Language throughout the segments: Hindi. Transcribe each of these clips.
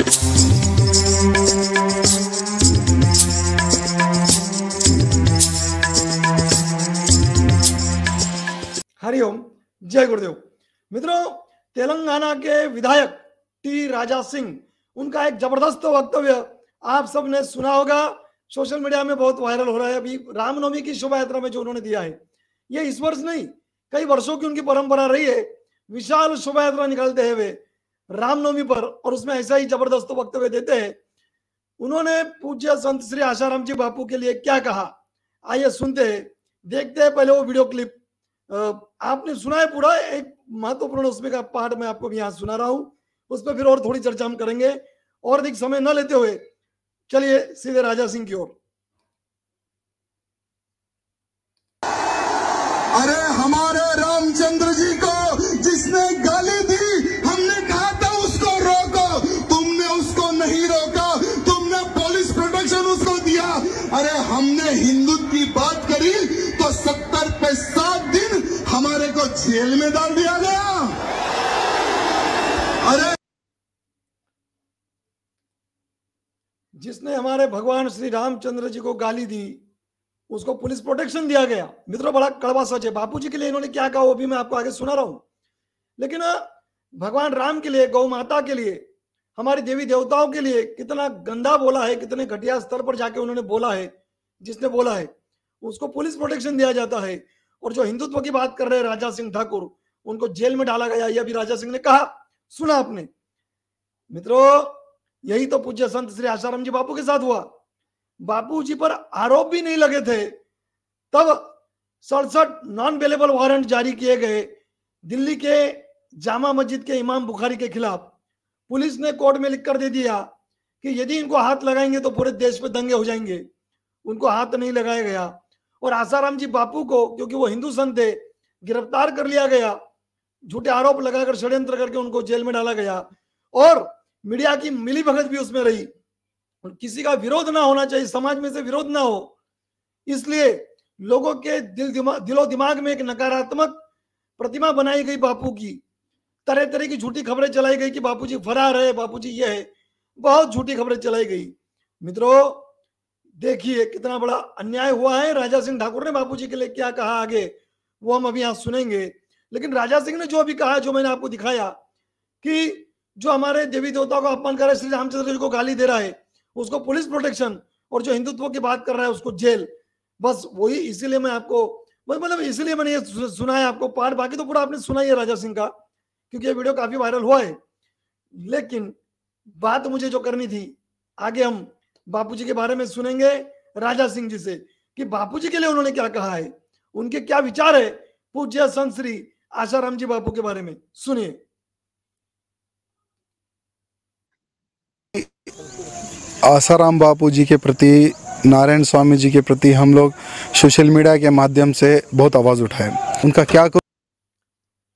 हरिओम, जय गुरुदेव। मित्रों, तेलंगाना के विधायक टी राजा सिंह, उनका एक जबरदस्त वक्तव्य आप सबने सुना होगा, सोशल मीडिया में बहुत वायरल हो रहा है। अभी रामनवमी की शोभा यात्रा में जो उन्होंने दिया है, ये इस वर्ष नहीं, कई वर्षों की उनकी परंपरा रही है विशाल शोभा यात्रा निकालते हुए रामनवमी पर, और उसमें ऐसा ही जबरदस्त वक्तव्य देते हैं। उन्होंने पूज्य संत श्री आसाराम जी बापू के लिए क्या कहा, आइए सुनते हैं, देखते हैं पहले वो वीडियो क्लिप। आपने सुना है पूरा, एक महत्वपूर्ण उसमें का पार्ट मैं आपको यहाँ सुना रहा हूं, उस पर फिर और थोड़ी चर्चा हम करेंगे। और अधिक समय न लेते हुए चलिए सीधे राजा सिंह की ओर। अरे हमारे रामचंद्र जी को जिसने गाली दी, हमने कहा था उसको रोको, तुमने उसको नहीं रोका, तुमने पुलिस प्रोटेक्शन उसको दिया। अरे हमने हिंदुत्व की बात करी तो 70 पे 7 दिन हमारे को जेल में डाल दिया गया। अरे जिसने हमारे भगवान श्री रामचंद्र जी को गाली दी उसको पुलिस प्रोटेक्शन दिया गया। मित्रों, बड़ा कड़वा सच है। बापूजी के लिए इन्होंने क्या कहा वो भी मैं आपको आगे सुना रहा हूं, लेकिन भगवान राम के लिए, गौ माता के लिए, हमारे देवी देवताओं के लिए कितना गंदा बोला है, कितने घटिया स्तर पर जाके उन्होंने बोला है। जिसने बोला है उसको पुलिस प्रोटेक्शन दिया जाता है, और जो हिंदुत्व की बात कर रहे हैं राजा सिंह ठाकुर, उनको जेल में डाला गया। यह भी राजा सिंह ने कहा, सुना आपने। मित्रों, यही तो पूज्य संत श्री आसाराम जी बापू के साथ हुआ। बापू जी पर आरोप भी नहीं लगे थे, तब 67 नॉन बेलेबल वारंट जारी किए गए दिल्ली के जामा मस्जिद के इमाम बुखारी के खिलाफ। पुलिस ने कोर्ट में लिखकर दे दिया कि यदि इनको हाथ लगाएंगे तो पूरे देश पे दंगे हो जाएंगे। उनको हाथ नहीं लगाया गया, और आसाराम जी बापू को, क्योंकि वो हिंदू संत थे, गिरफ्तार कर लिया गया, झूठे आरोप लगाकर षड्यंत्र करके उनको जेल में डाला गया। और मीडिया की मिलीभगत भी उसमें रही, और किसी का विरोध ना होना चाहिए, समाज में से विरोध ना हो, इसलिए लोगों के दिलो दिमाग में एक नकारात्मक प्रतिमा बनाई गई बापू की। तरह तरह की झूठी खबरें चलाई गई कि बापूजी फरार है, बापूजी ये है, बहुत झूठी खबरें चलाई गई। मित्रों, देखिए कितना बड़ा अन्याय हुआ है। राजा सिंह ठाकुर ने बापूजी के लिए क्या कहा आगे वो हम अभी यहाँ सुनेंगे, लेकिन राजा सिंह ने जो अभी कहा, जो मैंने आपको दिखाया कि जो हमारे देवी देवताओं का अपमान कर रहा है, श्री रामचंद्र जी को गाली दे रहा है, उसको पुलिस प्रोटेक्शन, और जो हिंदुत्व की बात कर रहा है उसको जेल। बस वही, इसीलिए मैं आपको, मतलब इसलिए मैंने ये सुनाया आपको पार्ट। बाकी तो पूरा आपने सुना ही है राजा सिंह का, क्योंकि ये वीडियो काफी वायरल हुआ है। लेकिन बात मुझे जो करनी थी, आगे हम बापूजी के बारे में सुनेंगे राजा सिंह जी से कि बापूजी के लिए उन्होंने क्या कहा है, उनके क्या विचार है पूज्य संत श्री आसाराम जी बापू के बारे में। सुनिए। आसाराम बापू जी के प्रति, नारायण स्वामी जी के प्रति हम लोग सोशल मीडिया के माध्यम से बहुत आवाज उठाए। उनका क्या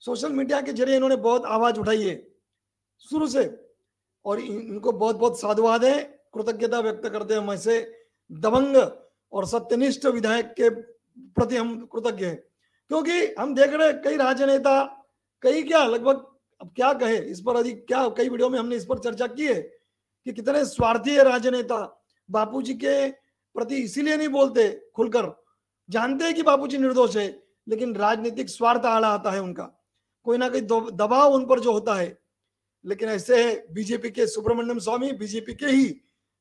सोशल मीडिया के जरिए इन्होंने बहुत आवाज उठाई है शुरू से, और इनको बहुत बहुत साधुवाद है, कृतज्ञता व्यक्त करते हैं हम ऐसे दबंग और सत्यनिष्ठ विधायक के प्रति हम कृतज्ञ हैं। क्योंकि हम देख रहे हैं कई राजनेता, कई क्या लगभग, अब क्या कहे इस पर, अधिक क्या, कई वीडियो में हमने इस पर चर्चा की है कि कितने स्वार्थी है राजनेता। बापूजी के प्रति इसीलिए नहीं बोलते खुलकर, जानते हैं कि बापूजी निर्दोष है, लेकिन राजनीतिक स्वार्थ आड़ा आता है उनका, कोई ना कोई दबाव उन पर जो होता है। लेकिन ऐसे है बीजेपी के सुब्रमण्यम स्वामी, बीजेपी के ही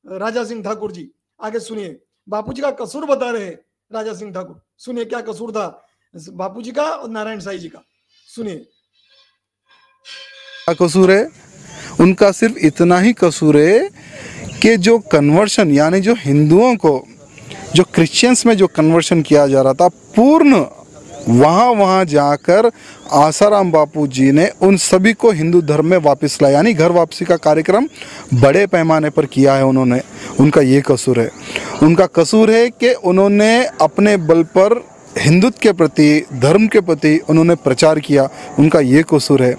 राजा सिंह ठाकुर जी। आगे सुनिए, बापूजी का कसूर बता रहे हैं राजा सिंह ठाकुर। सुनिए क्या कसूर था बापूजी का और नारायण साईं जी का, सुनिए। क्या कसूर है उनका? सिर्फ इतना ही कसूर है कि जो कन्वर्शन, यानी जो हिंदुओं को, जो क्रिश्चियंस में जो कन्वर्शन किया जा रहा था, पूर्ण वहाँ जाकर आसाराम बापू जी ने उन सभी को हिंदू धर्म में वापस लाया, यानी घर वापसी का कार्यक्रम बड़े पैमाने पर किया है उन्होंने। उनका ये कसूर है। उनका कसूर है कि उन्होंने अपने बल पर हिंदुत्व के प्रति, धर्म के प्रति उन्होंने प्रचार किया, उनका ये कसूर है।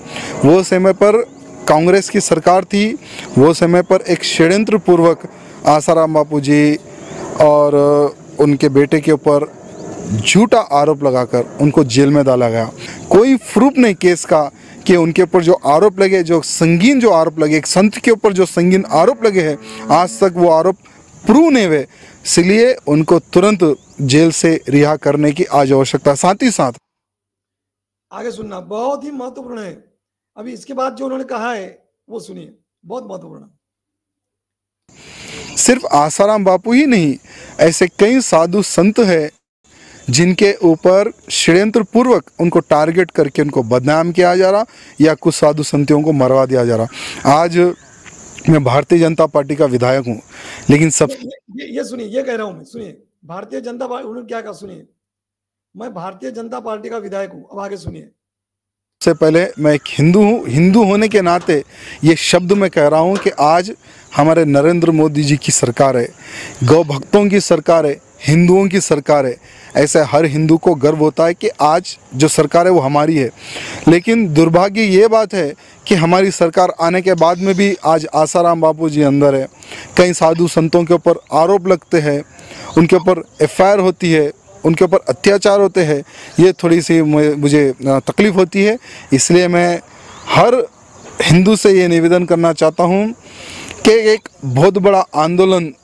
वो समय पर कांग्रेस की सरकार थी, वो समय पर एक षड्यंत्र पूर्वक आसाराम बापू जी और उनके बेटे के ऊपर झूठा आरोप लगाकर उनको जेल में डाला गया। कोई प्रूफ नहीं केस का कि उनके ऊपर जो आरोप लगे, जो संगीन जो आरोप लगे, एक संत के ऊपर जो संगीन आरोप लगे हैं, आज तक वो आरोप प्रूव नहीं हुए, इसलिए उनको तुरंत जेल से रिहा करने की आज आवश्यकता है। साथ ही साथ आगे सुनना बहुत ही महत्वपूर्ण है। अभी इसके बाद जो उन्होंने कहा है वो सुनिए, बहुत महत्वपूर्ण। सिर्फ आसाराम बापू ही नहीं, ऐसे कई साधु संत हैं जिनके ऊपर षड्यंत्र पूर्वक उनको टारगेट करके उनको बदनाम किया जा रहा, या कुछ साधु संतों को मरवा दिया जा रहा। आज मैं भारतीय जनता पार्टी का विधायक हूँ, लेकिन सब ये सुनिए, ये कह रहा हूँ मैं, सुनिए, भारतीय जनता पार्टी, उन्होंने क्या कहा सुनिए, मैं भारतीय जनता पार्टी का विधायक हूँ। अब आगे सुनिए। सबसे पहले मैं एक हिंदू हूँ, हिंदू होने के नाते ये शब्द मैं कह रहा हूँ कि आज हमारे नरेंद्र मोदी जी की सरकार है, गौ भक्तों की सरकार है, हिंदुओं की सरकार है। ऐसे हर हिंदू को गर्व होता है कि आज जो सरकार है वो हमारी है। लेकिन दुर्भाग्य ये बात है कि हमारी सरकार आने के बाद में भी आज आसाराम बापू जी अंदर है। कई साधु संतों के ऊपर आरोप लगते हैं, उनके ऊपर FIR होती है, उनके ऊपर अत्याचार होते हैं। ये थोड़ी सी मुझे तकलीफ़ होती है। इसलिए मैं हर हिंदू से ये निवेदन करना चाहता हूँ कि एक बहुत बड़ा आंदोलन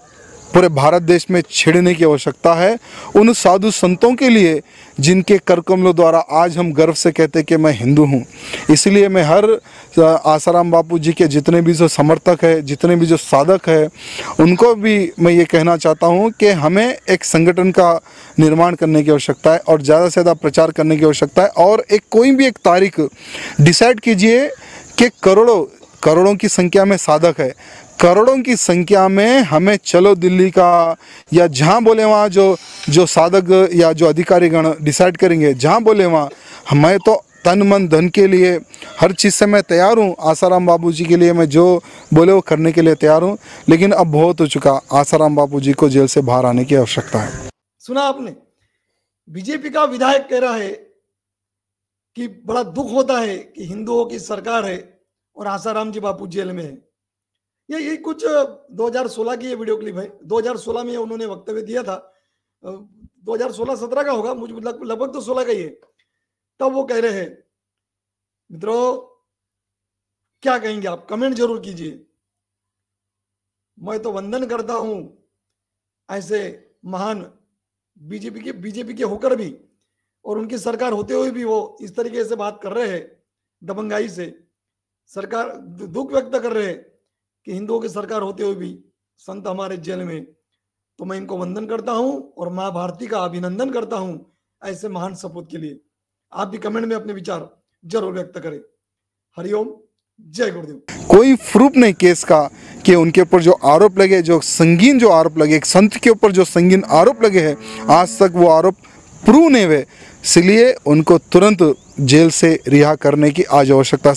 पूरे भारत देश में छेड़ने की आवश्यकता है, उन साधु संतों के लिए जिनके कर कमलों द्वारा आज हम गर्व से कहते हैं कि मैं हिंदू हूँ। इसलिए मैं हर आसाराम बापू जी के जितने भी जो समर्थक है, जितने भी जो साधक है, उनको भी मैं ये कहना चाहता हूँ कि हमें एक संगठन का निर्माण करने की आवश्यकता है और ज़्यादा से ज़्यादा प्रचार करने की आवश्यकता है। और एक कोई भी एक तारीख डिसाइड कीजिए कि करोड़ों की संख्या में साधक है, करोड़ों की संख्या में हमें चलो दिल्ली का, या जहाँ बोले वहाँ जो साधक या जो अधिकारीगण डिसाइड करेंगे, जहाँ बोले वहाँ मैं तो तन मन धन के लिए हर चीज़ से मैं तैयार हूँ। आसाराम बापू जी के लिए मैं जो बोले वो करने के लिए तैयार हूँ। लेकिन अब बहुत हो चुका, आसाराम बापू जी को जेल से बाहर आने की आवश्यकता है। सुना आपने, बीजेपी का विधायक कह रहा है कि बड़ा दुख होता है कि हिंदुओं की सरकार है और आसाराम जी बापू जेल में है। ये कुछ 2016 की ये वीडियो क्लिप है। 2016 में उन्होंने वक्तव्य दिया था, 2016-17 का होगा, मुझे लगभग तो 16 का ही है। तब वो कह रहे हैं, मित्रों क्या कहेंगे आप, कमेंट जरूर कीजिए। मैं तो वंदन करता हूं ऐसे महान बीजेपी के होकर भी और उनकी सरकार होते हुए भी वो इस तरीके से बात कर रहे हैं, दबंगाई से। सरकार दुख व्यक्त कर रहे हैं कि हिंदुओं की सरकार होते हुए भी संत हमारे जेल में। तो मैं इनको वंदन करता हूं और मां भारती का अभिनंदन करता हूं ऐसे महान सपूत के लिए। आप भी कमेंट में अपने विचार जरूर व्यक्त करें। हरिओम, जय गुरुदेव। कोई प्रूफ नहीं केस का कि उनके ऊपर जो आरोप लगे, जो संगीन जो आरोप लगे, एक संत के ऊपर जो संगीन आरोप लगे हैं, आज तक वो आरोप प्रूव नहीं हुए, इसलिए उनको तुरंत जेल से रिहा करने की आज आवश्यकता है।